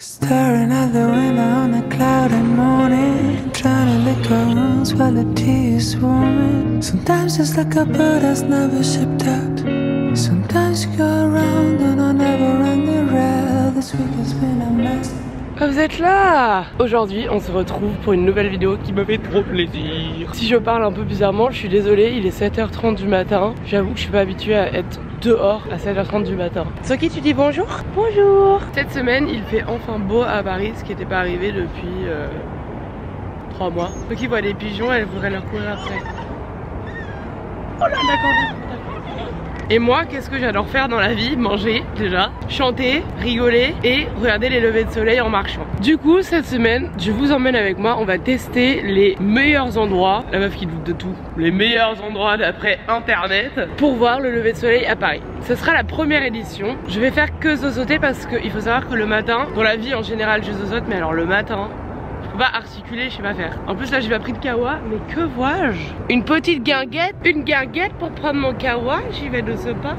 Staring at the window on a cloudy morning, trying to lick her wounds while the tea is swarming. Sometimes it's like a bird that's never shipped out. Sometimes you go around and I never run the rail. This week has been a mess. Vous êtes là! Aujourd'hui on se retrouve pour une nouvelle vidéo qui me fait trop plaisir. Si je parle un peu bizarrement, je suis désolée, il est 7h30 du matin. J'avoue que je suis pas habituée à être dehors à 7h30 du matin. Soki, tu dis bonjour? Bonjour! Cette semaine il fait enfin beau à Paris, ce qui n'était pas arrivé depuis 3 mois. Soki voit des pigeons, elle voudrait leur courir après. Oh là, d'accord. Et moi, qu'est-ce que j'adore faire dans la vie? Manger déjà, chanter, rigoler et regarder les levées de soleil en marchant. Du coup, cette semaine, je vous emmène avec moi, on va tester les meilleurs endroits, la meuf qui doute de tout, les meilleurs endroits d'après internet pour voir le lever de soleil à Paris. Ce sera la première édition. Je vais faire que zozoter parce qu'il faut savoir que le matin, dans la vie en général je zozote, mais alors le matin, je peux pas articuler, je sais pas faire. En plus là j'ai pas pris de kawa, mais que vois-je? Une petite guinguette, une guinguette pour prendre mon kawa, j'y vais de ce pas.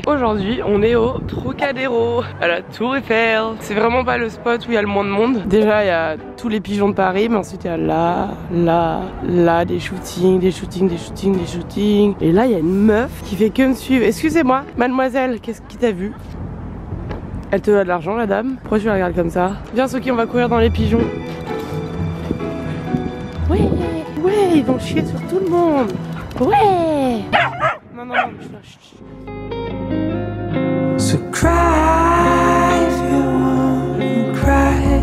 Aujourd'hui on est au Trocadéro, à la Tour Eiffel. C'est vraiment pas le spot où il y a le moins de monde. Déjà il y a tous les pigeons de Paris, mais ensuite il y a là des shootings. Et là il y a une meuf qui fait que me suivre. Excusez-moi mademoiselle, qu'est-ce qui t'a vu? Elle te doit de l'argent la dame? Pourquoi tu la regardes comme ça? Viens Soki, on va courir dans les pigeons. Ouais, ils vont chier sur tout le monde. Ouais. Non, So cry if you want to cry.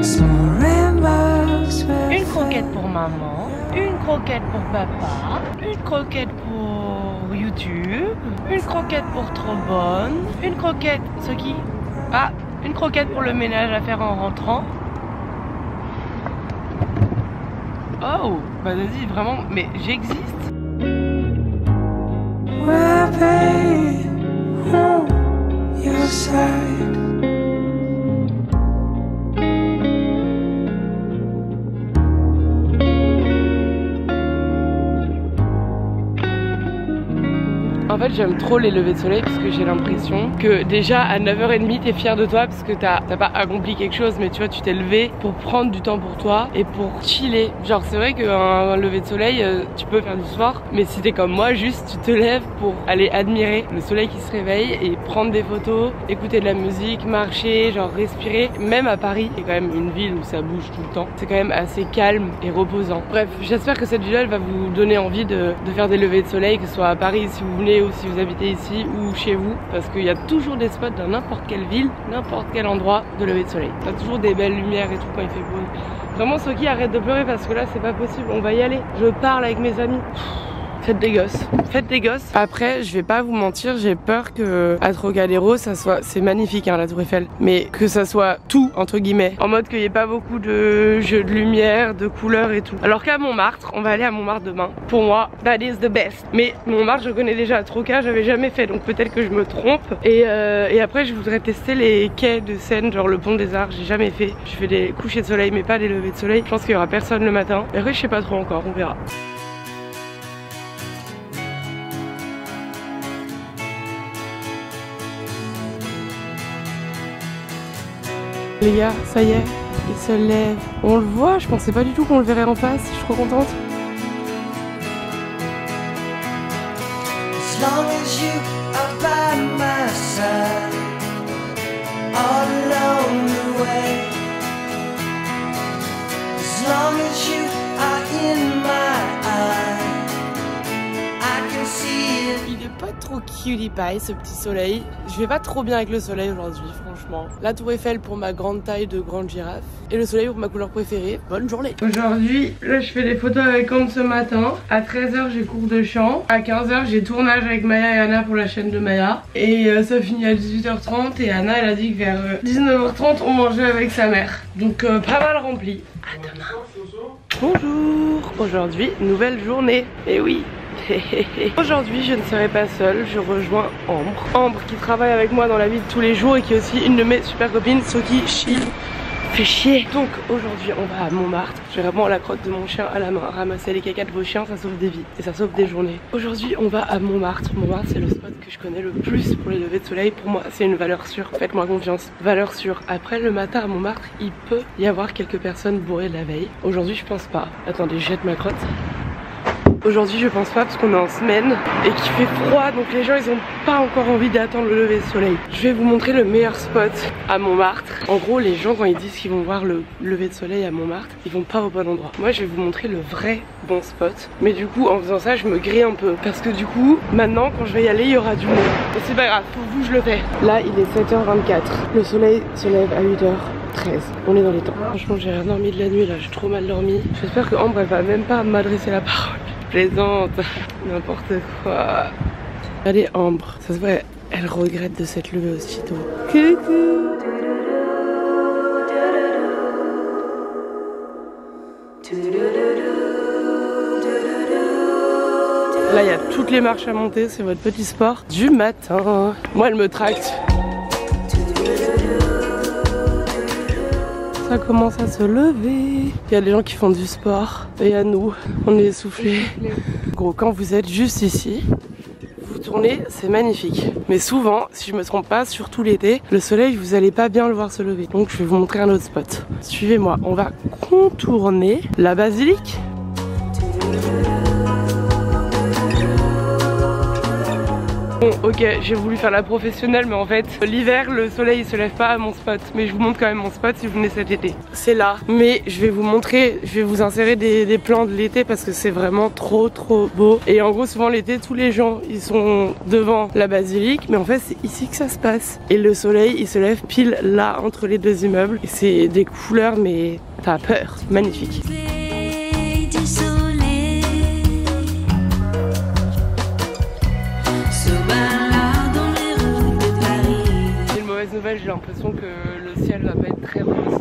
Small rainbows. Une croquette pour maman, une croquette pour papa, une croquette pour YouTube, une croquette pour Trombone, une croquette, Soki. Ah, une croquette pour le ménage à faire en rentrant. Oh, bah vas-y, vraiment, mais j'existe. We'll be on your side. En fait j'aime trop les levées de soleil parce que j'ai l'impression que déjà à 9h30 t'es fière de toi parce que t'as pas accompli quelque chose, mais tu vois tu t'es levé pour prendre du temps pour toi et pour chiller. Genre c'est vrai qu'un lever de soleil tu peux faire du sport, mais si t'es comme moi juste tu te lèves pour aller admirer le soleil qui se réveille et prendre des photos, écouter de la musique, marcher, genre respirer. Même à Paris, qui est quand même une ville où ça bouge tout le temps, c'est quand même assez calme et reposant. Bref, j'espère que cette vidéo elle va vous donner envie de faire des levées de soleil, que ce soit à Paris si vous venez ou si vous habitez ici ou chez vous, parce qu'il y a toujours des spots dans n'importe quelle ville, n'importe quel endroit de lever de soleil. T'as toujours des belles lumières et tout quand il fait beau. Vraiment Soki, arrête de pleurer parce que là c'est pas possible, on va y aller. Je parle avec mes amis. Faites des gosses, faites des gosses. Après, je vais pas vous mentir, j'ai peur que à Trocadéro, ça soit, c'est magnifique hein, la Tour Eiffel, mais que ça soit tout entre guillemets, en mode qu'il n'y ait pas beaucoup de jeux de lumière, de couleurs et tout. Alors qu'à Montmartre, on va aller à Montmartre demain. Pour moi, that is the best. Mais Montmartre, je connais déjà. Troca, j'avais jamais fait, donc peut-être que je me trompe. Et après, je voudrais tester les quais de Seine, genre le pont des Arts. J'ai jamais fait. Je fais des couchers de soleil, mais pas des levées de soleil. Je pense qu'il y aura personne le matin. Et après, je sais pas trop encore, on verra. Les gars, ça y est, il se lève. On le voit, je pensais pas du tout qu'on le verrait en face, je suis trop contente. As long as you are by my side, all along the way. As long as you are in my eye, I can see it. Il est pas trop cutie pie ce petit soleil. Je vais pas trop bien avec le soleil aujourd'hui, franchement. La Tour Eiffel pour ma grande taille de grande girafe et le soleil pour ma couleur préférée. Bonne journée. Aujourd'hui, là je fais des photos avec Anne ce matin. À 13h j'ai cours de chant. À 15h j'ai tournage avec Maya et Anna pour la chaîne de Maya. Et ça finit à 18h30 et Anna elle a dit que vers 19h30 on mangeait avec sa mère. Donc pas mal rempli. À demain. Bonjour. Aujourd'hui, nouvelle journée. Et oui. Aujourd'hui je ne serai pas seule, je rejoins Ambre qui travaille avec moi dans la vie de tous les jours et qui est aussi une de mes super copines. Soki, chill, Fait chier. Donc aujourd'hui on va à Montmartre. J'ai vraiment la crotte de mon chien à la main. Ramasser les cacas de vos chiens, ça sauve des vies et ça sauve des journées. Aujourd'hui on va à Montmartre. Montmartre c'est le spot que je connais le plus pour les levées de soleil. Pour moi c'est une valeur sûre, faites-moi confiance. Valeur sûre. Après le matin à Montmartre il peut y avoir quelques personnes bourrées de la veille. Aujourd'hui je pense pas. Attendez, je jette ma crotte. Aujourd'hui je pense pas parce qu'on est en semaine et qu'il fait froid, donc les gens ils ont pas encore envie d'attendre le lever de soleil. Je vais vous montrer le meilleur spot à Montmartre. En gros les gens quand ils disent qu'ils vont voir le lever de soleil à Montmartre, ils vont pas au bon endroit. Moi je vais vous montrer le vrai bon spot. Mais du coup en faisant ça je me grille un peu. Parce que du coup maintenant quand je vais y aller il y aura du monde. Mais c'est pas grave, pour vous je le fais. Là il est 7h24. Le soleil se lève à 8h13. On est dans les temps. Franchement j'ai rien dormi de la nuit là, j'ai trop mal dormi. J'espère que Ambre elle va même pas m'adresser la parole. Plaisante, n'importe quoi. Allez Ambre, ça se voit, elle regrette de s'être levée aussitôt. Coucou. Là il y a toutes les marches à monter, c'est votre petit sport du matin. Moi elle me tracte. Ça commence à se lever. Il y a des gens qui font du sport. Et il y a nous, on est essoufflés. Gros, quand vous êtes juste ici, vous tournez, c'est magnifique. Mais souvent, si je me trompe pas, surtout l'été, le soleil, vous allez pas bien le voir se lever. Donc je vais vous montrer un autre spot. Suivez-moi, on va contourner la basilique. Bon ok, j'ai voulu faire la professionnelle mais en fait l'hiver le soleil il se lève pas à mon spot. Mais je vous montre quand même mon spot si vous venez cet été. C'est là, mais je vais vous montrer, je vais vous insérer des plans de l'été parce que c'est vraiment trop beau. Et en gros souvent l'été tous les gens ils sont devant la basilique, mais en fait c'est ici que ça se passe. Et le soleil il se lève pile là entre les deux immeubles. Et c'est des couleurs mais t'as peur, magnifique. Nouvelle, j'ai l'impression que le ciel va pas être très rose.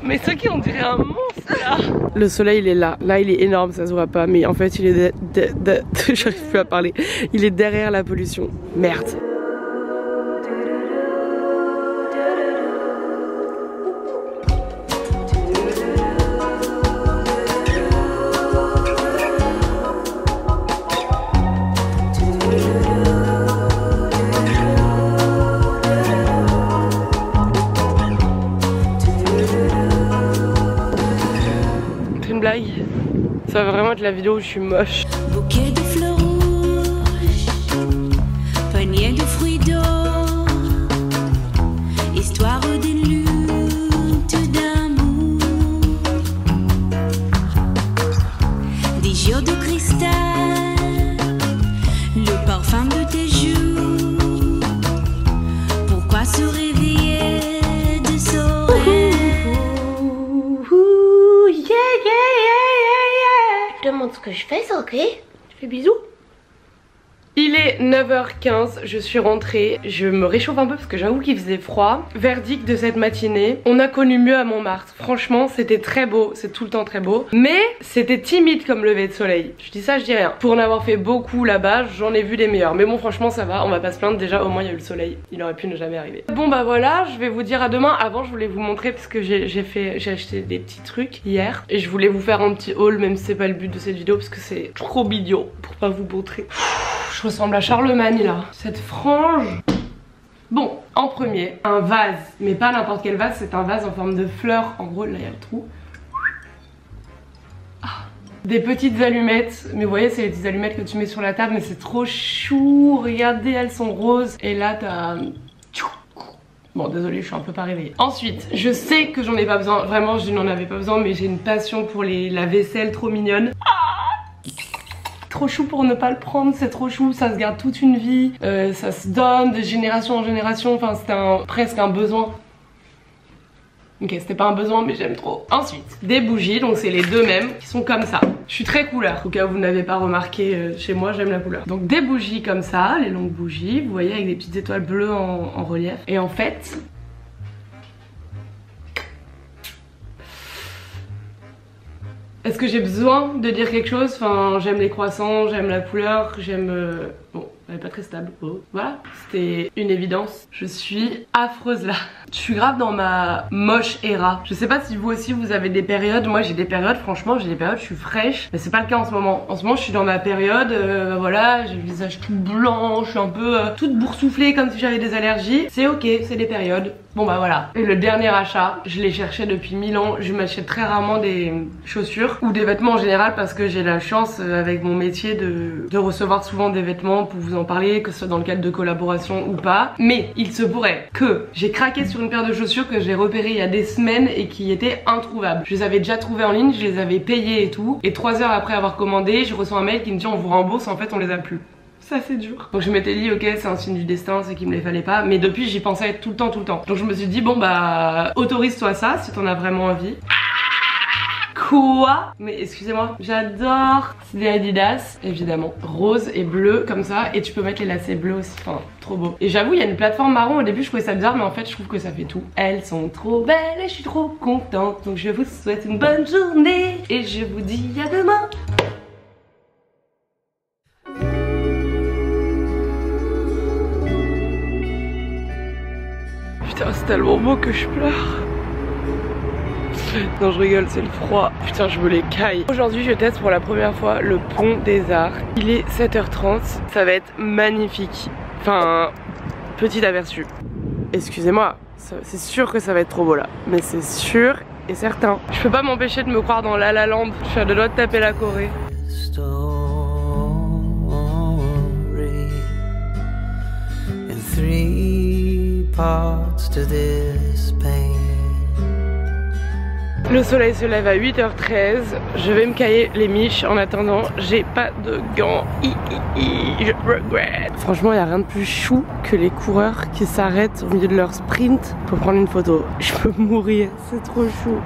Mais ce qui on dirait un monstre là. Le soleil il est là, là il est énorme, ça se voit pas, mais en fait il est j'arrive plus à parler. Il est derrière la pollution. Merde. Ça va vraiment être la vidéo où je suis moche. Bouquet de fleurs rouges, panier de fruits d'or, histoire d'une lutte d'amour, des jours de cristal, le parfum de tes joues. Pourquoi se réveiller de soleil? Je te montre ce que je fais, c'est ok? Je fais bisous. Il est 9h15, je suis rentrée, je me réchauffe un peu parce que j'avoue qu'il faisait froid. Verdict de cette matinée, on a connu mieux à Montmartre. Franchement c'était très beau, c'est tout le temps très beau. Mais c'était timide comme lever de soleil. Je dis ça, je dis rien. Pour en avoir fait beaucoup là-bas, j'en ai vu des meilleurs. Mais bon franchement ça va, on va pas se plaindre, déjà au moins il y a eu le soleil. Il aurait pu ne jamais arriver. Bon bah voilà, je vais vous dire à demain. Avant je voulais vous montrer parce que j'ai acheté des petits trucs hier. Et je voulais vous faire un petit haul même si c'est pas le but de cette vidéo parce que c'est trop bidon pour pas vous montrer. Je ressemble à Charlemagne là. Cette frange. Bon, en premier, un vase. Mais pas n'importe quel vase, c'est un vase en forme de fleur. En gros, là il y a le trou. Ah. Des petites allumettes. Mais vous voyez, c'est les petites allumettes que tu mets sur la table. Mais c'est trop chou. Regardez, elles sont roses. Et là, t'as... Bon, désolé, je suis un peu pas réveillée. Ensuite, je sais que j'en ai pas besoin. Vraiment, je n'en avais pas besoin. Mais j'ai une passion pour la vaisselle trop mignonne. Trop chou pour ne pas le prendre, c'est trop chou, ça se garde toute une vie, ça se donne de génération en génération, enfin c'était presque un besoin. Ok, c'était pas un besoin mais j'aime trop. Ensuite, des bougies, donc c'est les deux mêmes qui sont comme ça. Je suis très couleur, au cas où vous n'avez pas remarqué, chez moi j'aime la couleur. Donc des bougies comme ça, les longues bougies, vous voyez avec des petites étoiles bleues en relief. Et en fait... Est-ce que j'ai besoin de dire quelque chose? Enfin, j'aime les croissants, j'aime la couleur, j'aime... Bon, elle est pas très stable. Oh. Voilà, c'était une évidence. Je suis affreuse là. Je suis grave dans ma moche era. Je sais pas si vous aussi vous avez des périodes. Moi j'ai des périodes, franchement j'ai des périodes, je suis fraîche. Mais c'est pas le cas en ce moment. En ce moment je suis dans ma période, voilà, j'ai le visage tout blanc, je suis un peu toute boursouflée comme si j'avais des allergies. C'est ok, c'est des périodes. Bon bah voilà. Et le dernier achat, je l'ai cherché depuis 1000 ans. Je m'achète très rarement des chaussures ou des vêtements en général parce que j'ai la chance avec mon métier de recevoir souvent des vêtements pour vous en parler, que ce soit dans le cadre de collaboration ou pas. Mais il se pourrait que j'ai craqué sur une paire de chaussures que j'ai repérée il y a des semaines et qui étaient introuvables. Je les avais déjà trouvées en ligne, je les avais payées et tout. Et 3 heures après avoir commandé, je reçois un mail qui me dit on vous rembourse, en fait on les a plus. Ça c'est dur. Donc je m'étais dit ok c'est un signe du destin, c'est qu'il me les fallait pas. Mais depuis j'y pensais tout le temps. Donc je me suis dit bon bah autorise-toi ça si t'en as vraiment envie. Quoi? Mais excusez-moi, j'adore. C'est des Adidas, évidemment, rose et bleu comme ça. Et tu peux mettre les lacets bleus aussi, enfin trop beau. Et j'avoue il y a une plateforme marron, au début je trouvais ça bizarre mais en fait je trouve que ça fait tout. Elles sont trop belles et je suis trop contente. Donc je vous souhaite une bonne journée et je vous dis à demain. Putain c'est tellement beau que je pleure. Non je rigole, c'est le froid. Putain je me les caille. Aujourd'hui je teste pour la première fois le pont des Arts. Il est 7h30, ça va être magnifique. Enfin, petit aperçu. Excusez-moi, c'est sûr que ça va être trop beau là. Mais c'est sûr et certain. Je peux pas m'empêcher de me croire dans La La Land. Je suis à deux doigts de taper la Corée. Le soleil se lève à 8h13, je vais me cailler les miches en attendant, j'ai pas de gants, je regrette. Franchement il n'y a rien de plus chou que les coureurs qui s'arrêtent au milieu de leur sprint pour prendre une photo. Je peux mourir, c'est trop chou.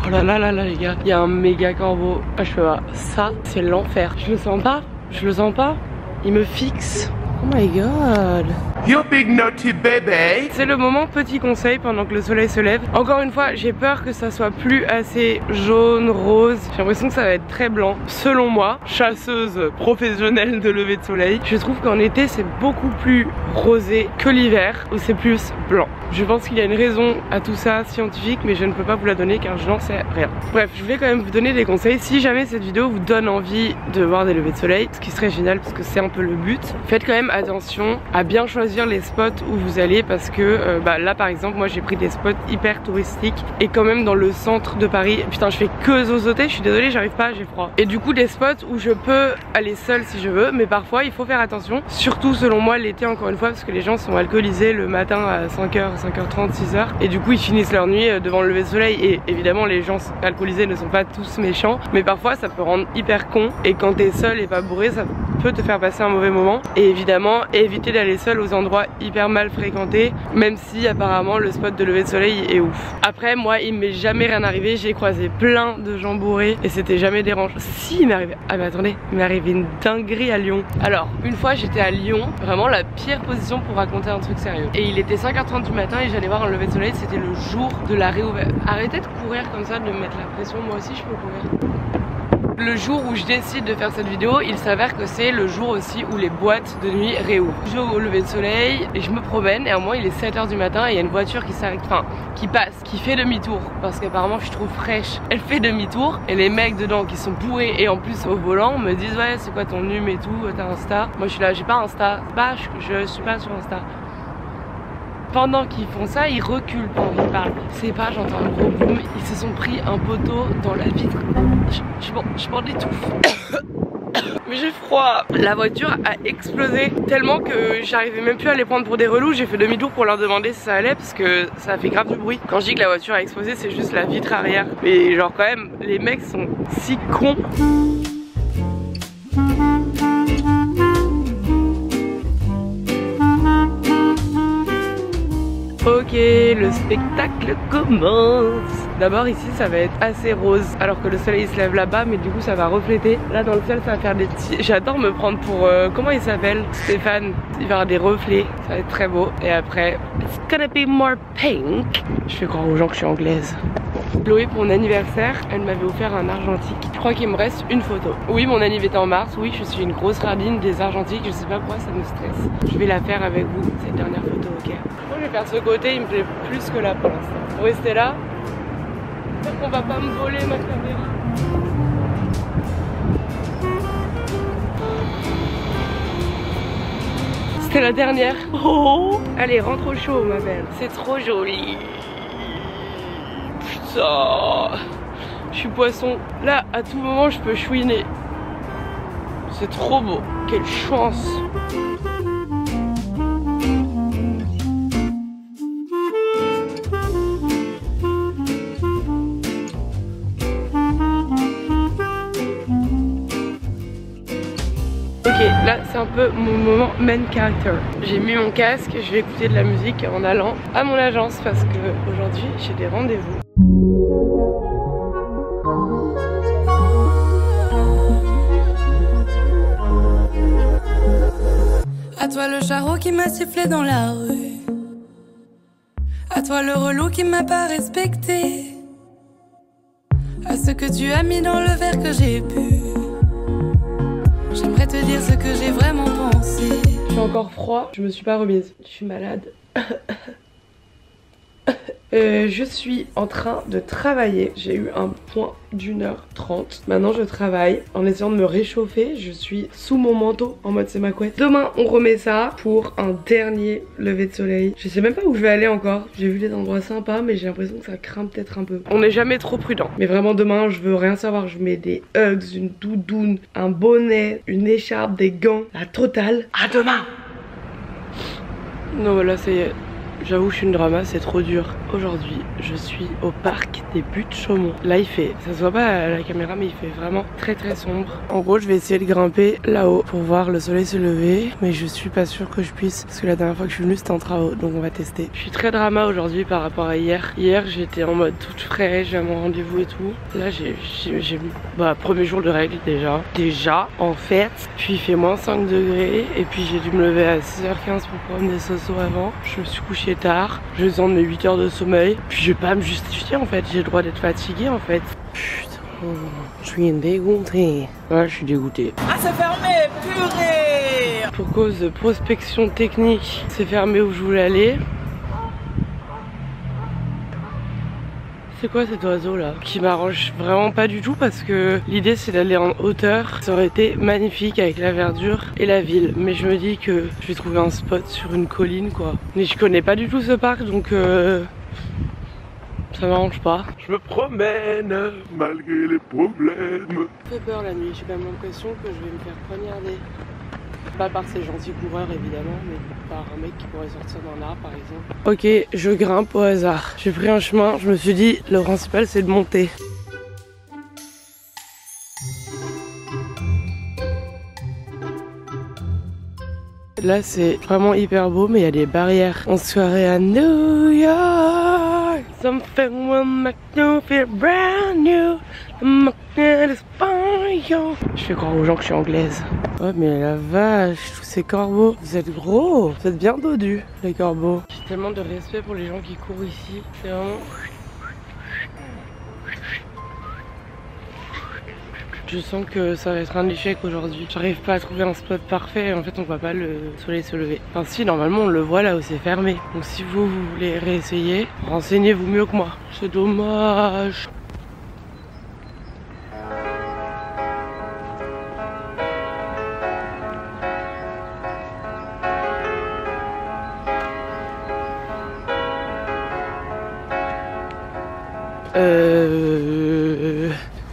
Oh là là là là les gars, il y a un méga corbeau, ah je peux pas, ça c'est l'enfer. Je le sens pas, je le sens pas, il me fixe. Oh my god. You big naughty baby. C'est le moment petit conseil pendant que le soleil se lève. Encore une fois, j'ai peur que ça soit plus assez jaune, rose. J'ai l'impression que ça va être très blanc. Selon moi, chasseuse professionnelle de lever de soleil, je trouve qu'en été c'est beaucoup plus rosé que l'hiver où c'est plus blanc. Je pense qu'il y a une raison à tout ça scientifique, mais je ne peux pas vous la donner car je n'en sais rien. Bref, je voulais quand même vous donner des conseils. Si jamais cette vidéo vous donne envie de voir des levées de soleil, ce qui serait génial parce que c'est un peu le but, faites quand même attention à bien choisir les spots où vous allez parce que là par exemple moi j'ai pris des spots hyper touristiques et quand même dans le centre de Paris. Putain je fais que zozoter, je suis désolée j'arrive pas, j'ai froid. Et du coup des spots où je peux aller seule si je veux, mais parfois il faut faire attention, surtout selon moi l'été encore une fois parce que les gens sont alcoolisés le matin à 5h, 5h30, 6h et du coup ils finissent leur nuit devant le lever de soleil. Et évidemment les gens alcoolisés ne sont pas tous méchants, mais parfois ça peut rendre hyper con et quand t'es seul et pas bourré ça peut te faire passer un mauvais moment. Et évidemment éviter d'aller seul aux endroits hyper mal fréquentés, même si apparemment le spot de lever de soleil est ouf. Après moi il m'est jamais rien arrivé, j'ai croisé plein de gens bourrés et c'était jamais dérangeant. Si il m'est arrivé, ah mais attendez, il m'est arrivé une dinguerie à Lyon. Alors une fois j'étais à Lyon, vraiment la pire position pour raconter un truc sérieux. Et il était 5h30 du matin et j'allais voir un lever de soleil, c'était le jour de la réouverture. Arrêtez de courir comme ça, de me mettre la pression, moi aussi je peux courir. Le jour où je décide de faire cette vidéo, il s'avère que c'est le jour aussi où les boîtes de nuit réouvrent. Je vais au lever de soleil et je me promène et à un moment il est 7h du matin et il y a une voiture qui s'arrête, enfin qui passe, qui fait demi-tour parce qu'apparemment je suis trop fraîche. Elle fait demi-tour et les mecs dedans qui sont bourrés et en plus au volant me disent ouais c'est quoi ton num et tout, t'as Insta. Moi je suis là, j'ai pas Insta, je suis pas sur Insta. Pendant qu'ils font ça, ils reculent pendant qu'ils parlent. C'est pas, j'entends un gros boom, ils se sont pris un poteau dans la vitre. Je m'en étouffe. Mais j'ai froid. La voiture a explosé tellement que j'arrivais même plus à les prendre pour des relous. J'ai fait demi-tour pour leur demander si ça allait parce que ça a fait grave du bruit. Quand je dis que la voiture a explosé, c'est juste la vitre arrière. Mais genre quand même, les mecs sont si cons. Ok, le spectacle commence. D'abord ici ça va être assez rose alors que le soleil se lève là-bas, mais du coup ça va refléter. Là dans le ciel ça va faire des petits... J'adore me prendre pour... comment il s'appelle? Stéphane. Il va y avoir des reflets, ça va être très beau. Et après, it's gonna be more pink. Je fais croire aux gens que je suis anglaise. Chloé, pour mon anniversaire, elle m'avait offert un argentique. Je crois qu'il me reste une photo. Oui, mon anniversaire était en mars. Oui, je suis une grosse radine des argentiques. Je sais pas pourquoi ça me stresse. Je vais la faire avec vous, cette dernière photo, ok? Je vais faire ce côté, il me plaît plus que là pour l'instant. Vous restez là. J'espère qu'on va pas me voler ma caméra. C'était la dernière. Oh, allez, rentre au chaud, ma belle. C'est trop joli. Putain, je suis poisson. Là, à tout moment, je peux chouiner. C'est trop beau. Quelle chance. Ok, là c'est un peu mon moment main character. J'ai mis mon casque, je vais écouter de la musique en allant à mon agence parce que aujourd'hui j'ai des rendez-vous. À toi le charreau qui m'a sifflé dans la rue. À toi le relou qui m'a pas respecté. À ce que tu as mis dans le verre que j'ai bu. J'aimerais te dire ce que j'ai vraiment pensé. Je suis encore froid, je me suis pas remise. Je suis malade. Je suis en train de travailler. J'ai eu un point d'1h30. Maintenant je travaille en essayant de me réchauffer. Je suis sous mon manteau en mode c'est ma couette. Demain on remet ça pour un dernier lever de soleil. Je sais même pas où je vais aller encore. J'ai vu des endroits sympas mais j'ai l'impression que ça craint peut-être un peu. On n'est jamais trop prudent. Mais vraiment demain je veux rien savoir. Je mets des Uggs, une doudoune, un bonnet, une écharpe, des gants. La totale. À demain. Non voilà ça y est. J'avoue je suis une drama, c'est trop dur. Aujourd'hui je suis au parc des Buttes-Chaumont. Là il fait, ça se voit pas à la caméra mais il fait vraiment très très sombre. En gros je vais essayer de grimper là-haut pour voir le soleil se lever. Mais je suis pas sûre que je puisse parce que la dernière fois que je suis venue c'était en travaux. Donc on va tester. Je suis très drama aujourd'hui par rapport à hier. Hier j'étais en mode toute fraîche à mon rendez-vous et tout. Là j'ai premier jour de règles déjà en fait. Puis il fait moins 5 degrés. Et puis j'ai dû me lever à 6h15 pour prendre des sosos avant. Je me suis couchée tard, je vais de mes 8 heures de sommeil. Puis je vais pas me justifier en fait, j'ai le droit d'être fatiguée en fait. Putain, je suis dégoûtée. Ouais, je suis dégoûtée. Ah, c'est fermé, purée! Pour cause de prospection technique, c'est fermé où je voulais aller. C'est quoi cet oiseau là? Qui m'arrange vraiment pas du tout parce que l'idée c'est d'aller en hauteur. Ça aurait été magnifique avec la verdure et la ville. Mais je me dis que je vais trouver un spot sur une colline quoi. Mais je connais pas du tout ce parc donc ça m'arrange pas. Je me promène malgré les problèmes. Ça fait peur la nuit, j'ai quand même l'impression que je vais me faire poignarder. Pas par ces gentils coureurs évidemment, mais par un mec qui pourrait sortir d'un arbre par exemple. Ok, je grimpe au hasard. J'ai pris un chemin, je me suis dit le principal c'est de monter. Là c'est vraiment hyper beau mais il y a des barrières. En soirée à New York, something will make you feel brand new. Je fais croire aux gens que je suis anglaise. Oh mais la vache, tous ces corbeaux. Vous êtes gros, vous êtes bien dodus les corbeaux. J'ai tellement de respect pour les gens qui courent ici. C'est vraiment... Je sens que ça va être un échec aujourd'hui. J'arrive pas à trouver un spot parfait et en fait on voit pas le soleil se lever. Enfin si, normalement on le voit là où c'est fermé. Donc si vous voulez réessayer, renseignez-vous mieux que moi. C'est dommage.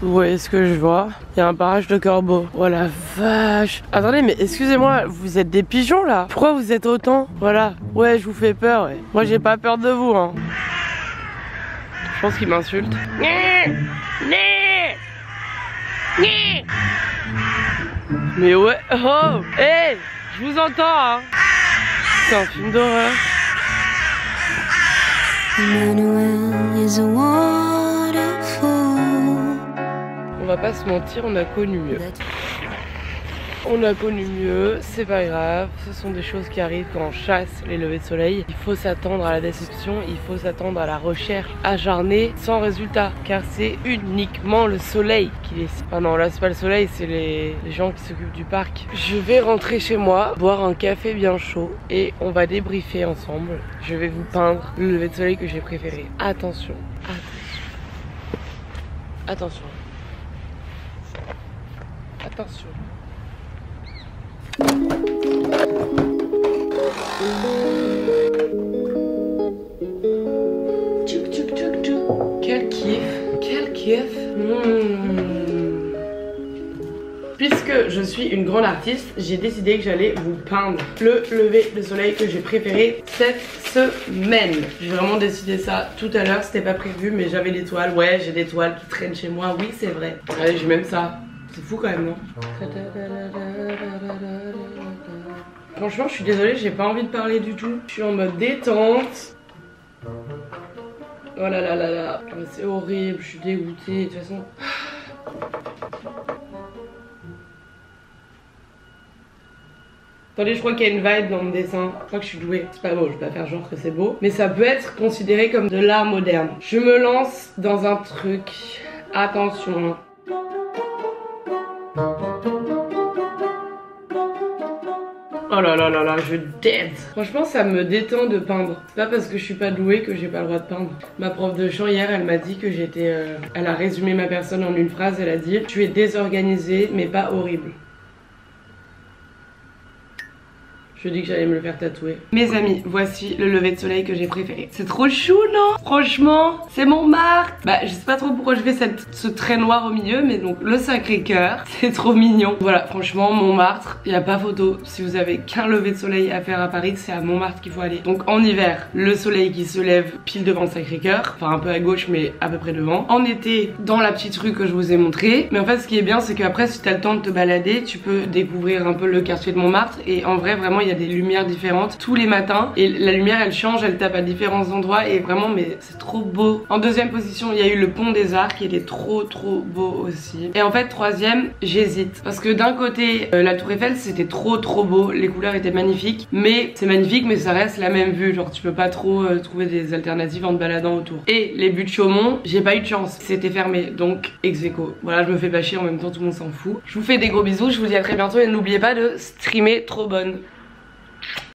Vous voyez ce que je vois? Il y a un barrage de corbeaux. Oh la vache. Attendez, mais excusez-moi, vous êtes des pigeons là? Pourquoi vous êtes autant? Voilà. Ouais, je vous fais peur. Ouais. Moi, j'ai pas peur de vous. Hein. Je pense qu'ils m'insultent. Mais ouais. Oh, hey, je vous entends. Hein. C'est un film d'horreur. Emmanuel is a waterfall. On va pas se mentir, on a connu mieux. On a connu mieux, c'est pas grave. Ce sont des choses qui arrivent quand on chasse les levées de soleil. Il faut s'attendre à la déception, il faut s'attendre à la recherche acharnée sans résultat. Car c'est uniquement le soleil qui les... Ah non, là c'est pas le soleil, c'est les gens qui s'occupent du parc. Je vais rentrer chez moi, boire un café bien chaud et on va débriefer ensemble. Je vais vous peindre le lever de soleil que j'ai préféré. Attention, attention. Attention. Attention. Tchouk tchouk tchouk tchouk. Quel kiff. Quel kiff. Puisque je suis une grande artiste, j'ai décidé que j'allais vous peindre le lever de soleil que j'ai préféré cette semaine. J'ai vraiment décidé ça tout à l'heure, c'était pas prévu mais j'avais des toiles. Ouais, j'ai des toiles qui traînent chez moi, oui c'est vrai. Allez, j'ai même ça. C'est fou quand même, non? Franchement, je suis désolée, j'ai pas envie de parler du tout. Je suis en mode détente. Oh là là là là. C'est horrible, je suis dégoûtée. De toute façon... Attendez, je crois qu'il y a une vibe dans mon dessin. Je crois que je suis douée. C'est pas beau, je vais pas faire genre que c'est beau. Mais ça peut être considéré comme de l'art moderne. Je me lance dans un truc. Attention. Oh là là là là, je dead. Franchement, ça me détend de peindre. C'est pas parce que je suis pas douée que j'ai pas le droit de peindre. Ma prof de chant hier, elle m'a dit que j'étais... Elle a résumé ma personne en une phrase, elle a dit « Tu es désorganisée, mais pas horrible ». Je dis que j'allais me le faire tatouer. Mes amis, voici le lever de soleil que j'ai préféré. C'est trop chou, non? Franchement, c'est Montmartre. Bah, je sais pas trop pourquoi je fais ce trait noir au milieu, mais donc le Sacré-Cœur, c'est trop mignon. Voilà, franchement, Montmartre, il n'y a pas photo. Si vous avez qu'un lever de soleil à faire à Paris, c'est à Montmartre qu'il faut aller. Donc en hiver, le soleil qui se lève pile devant le Sacré-Cœur, enfin un peu à gauche, mais à peu près devant. En été, dans la petite rue que je vous ai montrée. Mais en fait, ce qui est bien, c'est qu'après, si t'as le temps de te balader, tu peux découvrir un peu le quartier de Montmartre. Et en vrai, vraiment, il y a des lumières différentes tous les matins et la lumière elle change, elle tape à différents endroits et vraiment mais c'est trop beau. En deuxième position il y a eu le pont des Arts qui était trop beau aussi. Et en fait troisième j'hésite parce que d'un côté la tour Eiffel c'était trop beau, les couleurs étaient magnifiques mais c'est magnifique mais ça reste la même vue, genre tu peux pas trop trouver des alternatives en te baladant autour. Et les buts de Chaumont j'ai pas eu de chance, c'était fermé donc ex aequo. Voilà, je me fais pas chier en même temps, tout le monde s'en fout. Je vous fais des gros bisous, je vous dis à très bientôt et n'oubliez pas de streamer trop bonne.